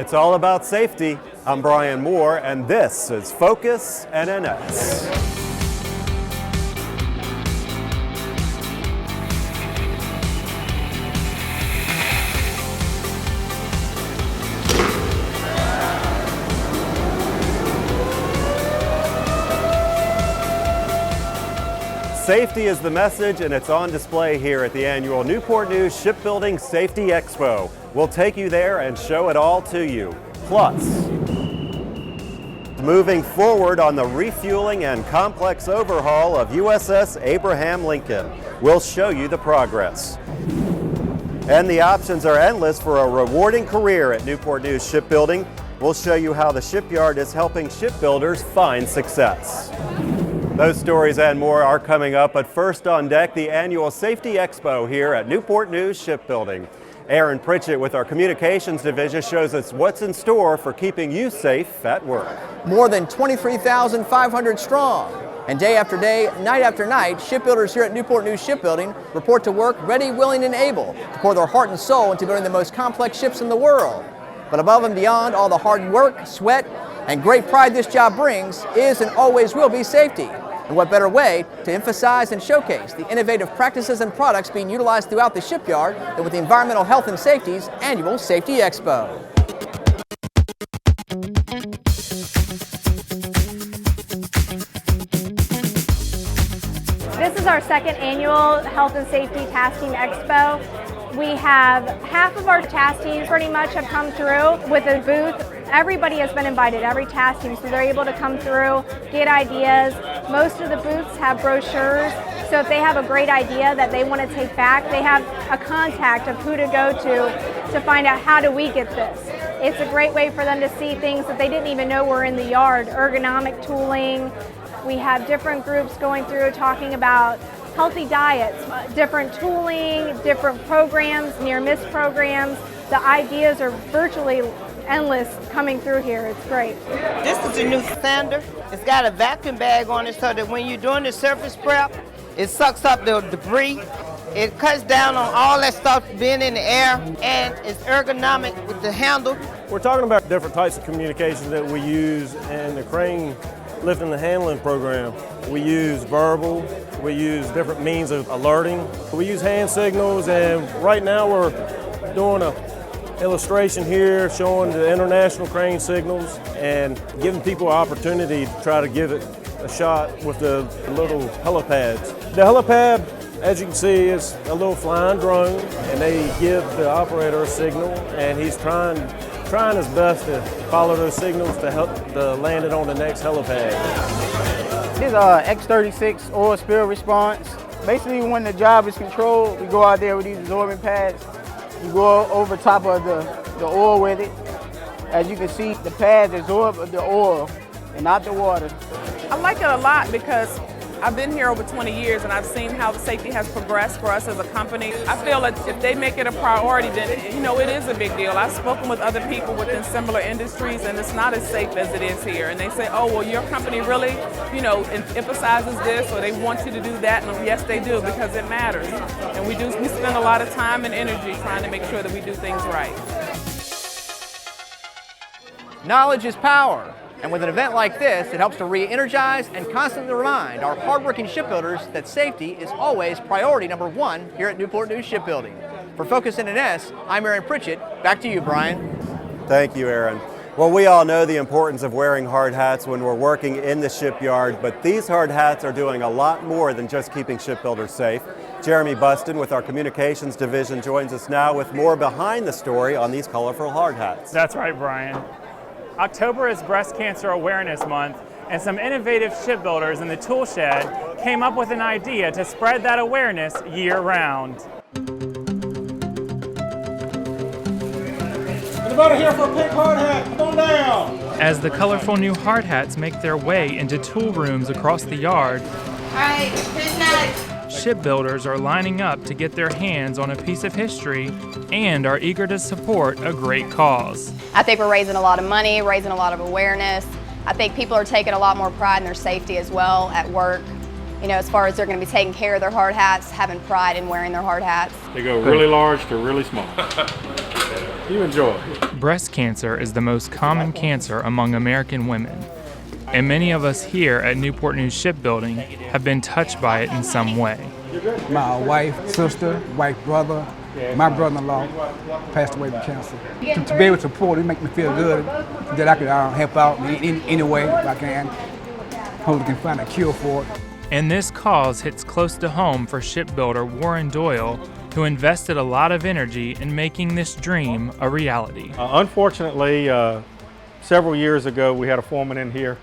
It's all about safety. I'm Bryan Moore, and this is Focus NNS. Safety is the message, and it's on display here at the annual Newport News Shipbuilding Safety Expo. We'll take you there and show it all to you. Plus, moving forward on the refueling and complex overhaul of USS Abraham Lincoln. We'll show you the progress. And the options are endless for a rewarding career at Newport News Shipbuilding. We'll show you how the shipyard is helping shipbuilders find success. Those stories and more are coming up, but first on deck, the annual Safety Expo here at Newport News Shipbuilding. Aaron Pritchett with our Communications Division shows us what's in store for keeping you safe at work. More than 23,500 strong. And day after day, night after night, shipbuilders here at Newport News Shipbuilding report to work ready, willing, and able to pour their heart and soul into building the most complex ships in the world. But above and beyond all the hard work, sweat, and great pride this job brings is and always will be safety. And what better way to emphasize and showcase the innovative practices and products being utilized throughout the shipyard than with the Environmental Health and Safety's annual Safety Expo. This is our second annual Health and Safety Tasking Expo. We have half of our tastings pretty much have come through with a booth. Everybody has been invited, every tasking, so they're able to come through, get ideas. Most of the booths have brochures, so if they have a great idea that they want to take back, they have a contact of who to go to find out how do we get this. It's a great way for them to see things that they didn't even know were in the yard, ergonomic tooling. We have different groups going through talking about healthy diets, different tooling, different programs, near-miss programs. The ideas are virtually endless coming through here. It's great. This is a new sander. It's got a vacuum bag on it so that when you're doing the surface prep, it sucks up the debris. It cuts down on all that stuff being in the air, and it's ergonomic with the handle. We're talking about different types of communications that we use in the crane lifting and handling program. We use verbal, we use different means of alerting. We use hand signals, and right now we're doing an illustration here showing the international crane signals and giving people an opportunity to try to give it a shot with the little helipads. The helipad, as you can see, is a little flying drone, and they give the operator a signal, and he's trying his best to follow those signals to help land it on the next helipad. This is X36 oil spill response. Basically, when the job is controlled, we go out there with these absorbent pads. You go over top of the oil with it. As you can see, the pads absorb the oil and not the water. I like it a lot because I've been here over 20 years and I've seen how the safety has progressed for us as a company. I feel that if they make it a priority, then it is a big deal. I've spoken with other people within similar industries and it's not as safe as it is here. And they say, oh, well, your company really, emphasizes this or they want you to do that. And yes, they do because it matters. And we spend a lot of time and energy trying to make sure that we do things right. Knowledge is power. And with an event like this, it helps to re-energize and constantly remind our hardworking shipbuilders that safety is always priority number one here at Newport News Shipbuilding. For Focus NNS, I'm Aaron Pritchett. Back to you, Brian. Thank you, Aaron. Well, we all know the importance of wearing hard hats when we're working in the shipyard, but these hard hats are doing a lot more than just keeping shipbuilders safe. Jeremy Buston with our Communications Division joins us now with more behind the story on these colorful hard hats. That's right, Brian. October is Breast Cancer Awareness Month, and some innovative shipbuilders in the tool shed came up with an idea to spread that awareness year-round. Anybody here for a pink hard hat? Come on down! As the colorful new hard hats make their way into tool rooms across the yard, Alright, who's next? shipbuilders are lining up to get their hands on a piece of history and are eager to support a great cause. I think we're raising a lot of money, raising a lot of awareness. I think people are taking a lot more pride in their safety as well at work. As far as they're going to be taking care of their hard hats, having pride in wearing their hard hats. They go really large to really small. You enjoy it. Breast cancer is the most common cancer among American women, and many of us here at Newport News Shipbuilding have been touched by it in some way. My wife, sister, wife, brother, my brother-in-law passed away with cancer. To be able to support it make me feel good that I could help out in any way if I can. Hope we can find a cure for it. And this cause hits close to home for shipbuilder Warren Doyle, who invested a lot of energy in making this dream a reality. Unfortunately, several years ago, we had a foreman in here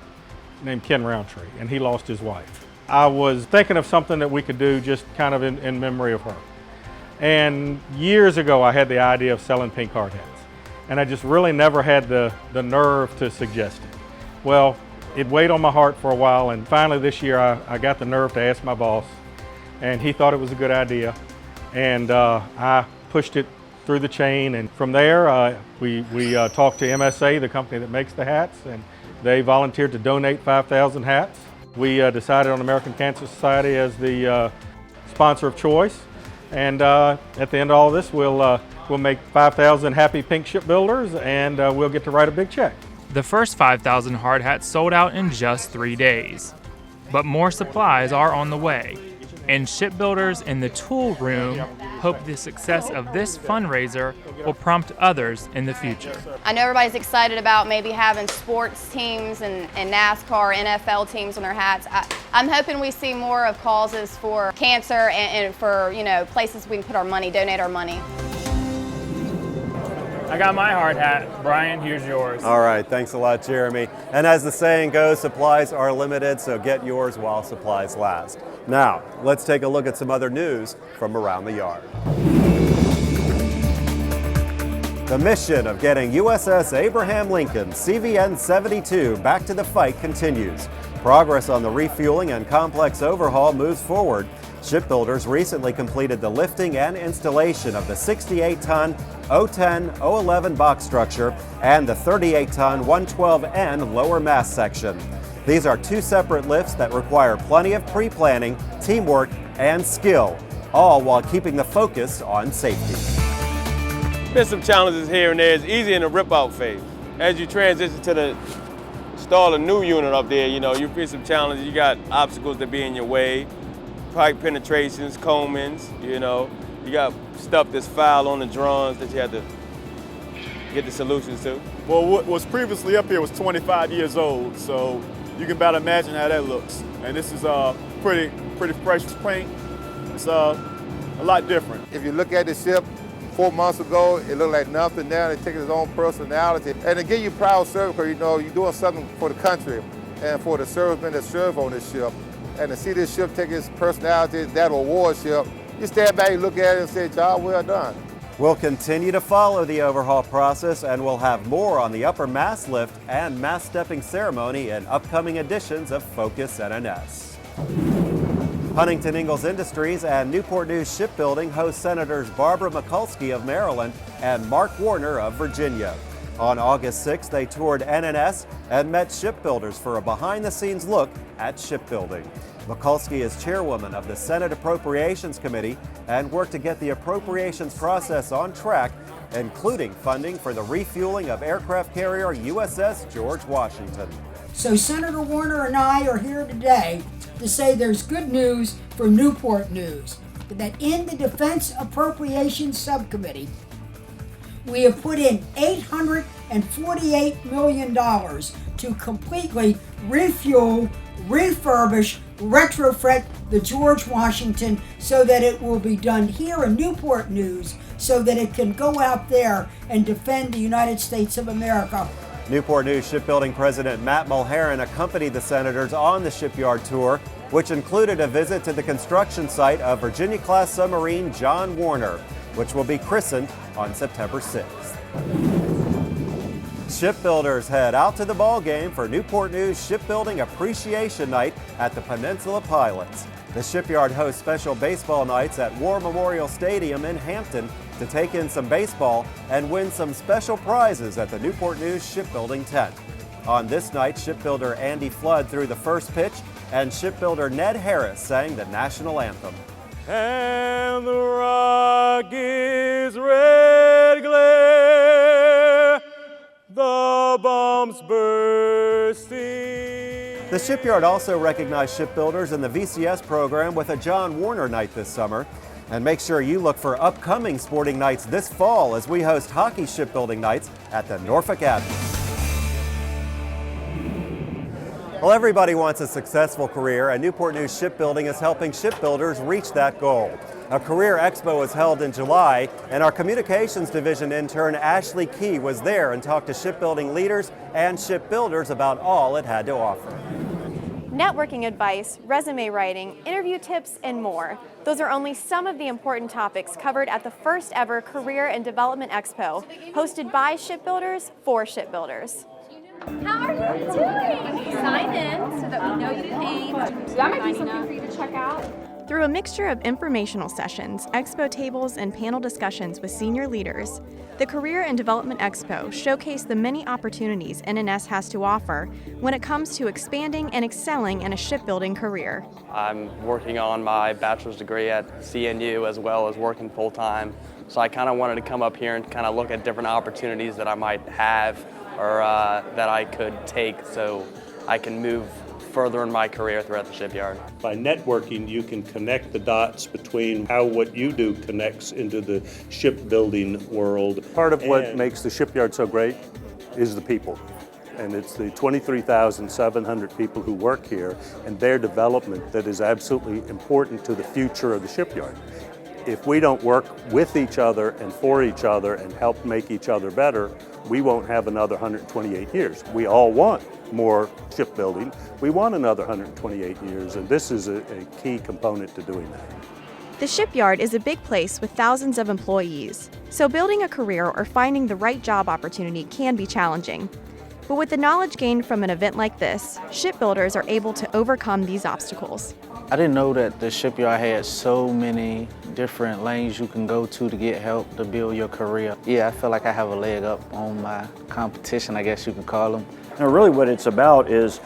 named Ken Roundtree, and he lost his wife. I was thinking of something that we could do just kind of in memory of her. And years ago, I had the idea of selling pink hard hats, and I just really never had the nerve to suggest it. Well, it weighed on my heart for a while, and finally this year I got the nerve to ask my boss, and he thought it was a good idea. And I pushed it through the chain, and from there we talked to MSA, the company that makes the hats, and they volunteered to donate 5,000 hats. We decided on American Cancer Society as the sponsor of choice, and at the end of all this, we'll make 5,000 happy pink shipbuilders, and we'll get to write a big check. The first 5,000 hard hats sold out in just 3 days, but more supplies are on the way. And shipbuilders in the tool room hope the success of this fundraiser will prompt others in the future. I know everybody's excited about maybe having sports teams and NASCAR, NFL teams on their hats. I'm hoping we see more of causes for cancer and for, places we can put our money, donate our money. I got my hard hat. Brian, here's yours. All right, thanks a lot, Jeremy. And as the saying goes, supplies are limited, so get yours while supplies last. Now, let's take a look at some other news from around the yard. The mission of getting USS Abraham Lincoln CVN 72 back to the fight continues. Progress on the refueling and complex overhaul moves forward. Shipbuilders recently completed the lifting and installation of the 68-ton O10-011 box structure and the 38-ton 112N lower mast section. These are two separate lifts that require plenty of pre-planning, teamwork, and skill, all while keeping the focus on safety. Been some challenges here and there. It's easy in the rip-out phase. As you transition to install a new unit up there, you face some challenges. You got obstacles that be in your way. Pipe penetrations, combings, you got stuff that's foul on the drums that you have to get the solutions to. Well, what was previously up here was 25 years old, so you can about imagine how that looks. And this is pretty fresh paint. It's a lot different. If you look at the ship 4 months ago, it looked like nothing. Now they're taking its own personality. And to give you proud service, because you're doing something for the country and for the servicemen that serve on this ship. And to see this ship take its personality, that award ship, you stand back and look at it and say, job well done. We'll continue to follow the overhaul process, and we'll have more on the upper mast lift and mast stepping ceremony in upcoming editions of Focus NNS. Huntington Ingalls Industries and Newport News Shipbuilding host Senators Barbara Mikulski of Maryland and Mark Warner of Virginia. On August 6th, they toured NNS and met shipbuilders for a behind-the-scenes look at shipbuilding. Mikulski is chairwoman of the Senate Appropriations Committee and worked to get the appropriations process on track, including funding for the refueling of aircraft carrier USS George Washington. So Senator Warner and I are here today to say there's good news for Newport News, that in the Defense Appropriations Subcommittee, we have put in $848 million to completely refuel, refurbish, retrofit the George Washington so that it will be done here in Newport News so that it can go out there and defend the United States of America. Newport News Shipbuilding President Matt Mulheron accompanied the senators on the shipyard tour, which included a visit to the construction site of Virginia-class submarine John Warner, which will be christened on September 6th. Shipbuilders head out to the ball game for Newport News Shipbuilding Appreciation Night at the Peninsula Pilots. The shipyard hosts special baseball nights at War Memorial Stadium in Hampton to take in some baseball and win some special prizes at the Newport News Shipbuilding tent. On this night, shipbuilder Andy Flood threw the first pitch, and shipbuilder Ned Harris sang the national anthem. And the rock is red glare. bombs bursting. The shipyard also recognized shipbuilders in the VCS program with a John Warner night this summer. And make sure you look for upcoming sporting nights this fall as we host hockey shipbuilding nights at the Norfolk Abbey. Well, everybody wants a successful career, and Newport News Shipbuilding is helping shipbuilders reach that goal. A career expo was held in July, and our communications division intern Ashley Key was there and talked to shipbuilding leaders and shipbuilders about all it had to offer. Networking advice, resume writing, interview tips, and more. Those are only some of the important topics covered at the first ever Career and Development Expo, hosted by shipbuilders for shipbuilders. How are you doing? Sign in so that we know you came. That might be something for you to check out. Through a mixture of informational sessions, expo tables, and panel discussions with senior leaders, the Career and Development Expo showcased the many opportunities NNS has to offer when it comes to expanding and excelling in a shipbuilding career. I'm working on my bachelor's degree at CNU as well as working full-time, so I kind of wanted to come up here and kind of look at different opportunities that I might have or that I could take so I can move further in my career throughout the shipyard. By networking, you can connect the dots between how what you do connects into the shipbuilding world. Part of what makes the shipyard so great is the people. And it's the 23,700 people who work here and their development that is absolutely important to the future of the shipyard. If we don't work with each other and for each other and help make each other better, we won't have another 128 years. We all want more shipbuilding. We want another 128 years, and this is a key component to doing that. The shipyard is a big place with thousands of employees, so building a career or finding the right job opportunity can be challenging. But with the knowledge gained from an event like this, shipbuilders are able to overcome these obstacles. I didn't know that the shipyard had so many different lanes you can go to get help to build your career. Yeah, I feel like I have a leg up on my competition, I guess you could call them. Now, really what it's about is,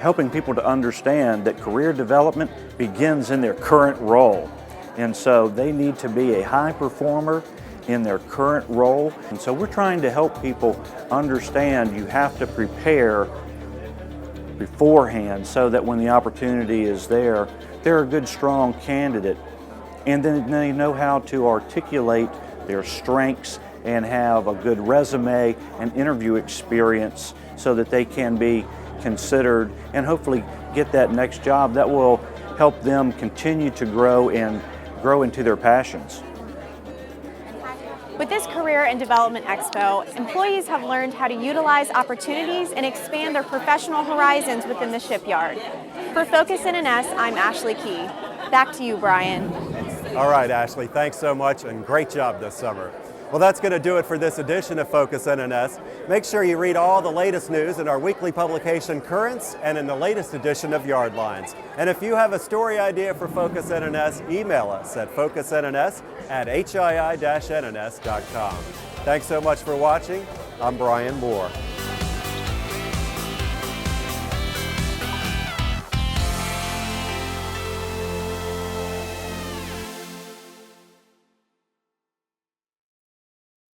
helping people to understand that career development begins in their current role. And so they need to be a high performer in their current role. And so we're trying to help people understand you have to prepare beforehand so that when the opportunity is there, they're a good, strong candidate. And then they know how to articulate their strengths and have a good resume and interview experience so that they can be considered and hopefully get that next job that will help them continue to grow and grow into their passions. With this Career and Development Expo, employees have learned how to utilize opportunities and expand their professional horizons within the shipyard. For Focus NNS, I'm Ashley Key. Back to you, Brian. All right, Ashley, thanks so much and great job this summer. Well, that's going to do it for this edition of Focus NNS. Make sure you read all the latest news in our weekly publication Currents and in the latest edition of Yard Lines. And if you have a story idea for Focus NNS, email us at focusnns@hii-nns.com. Thanks so much for watching. I'm Bryan Moore.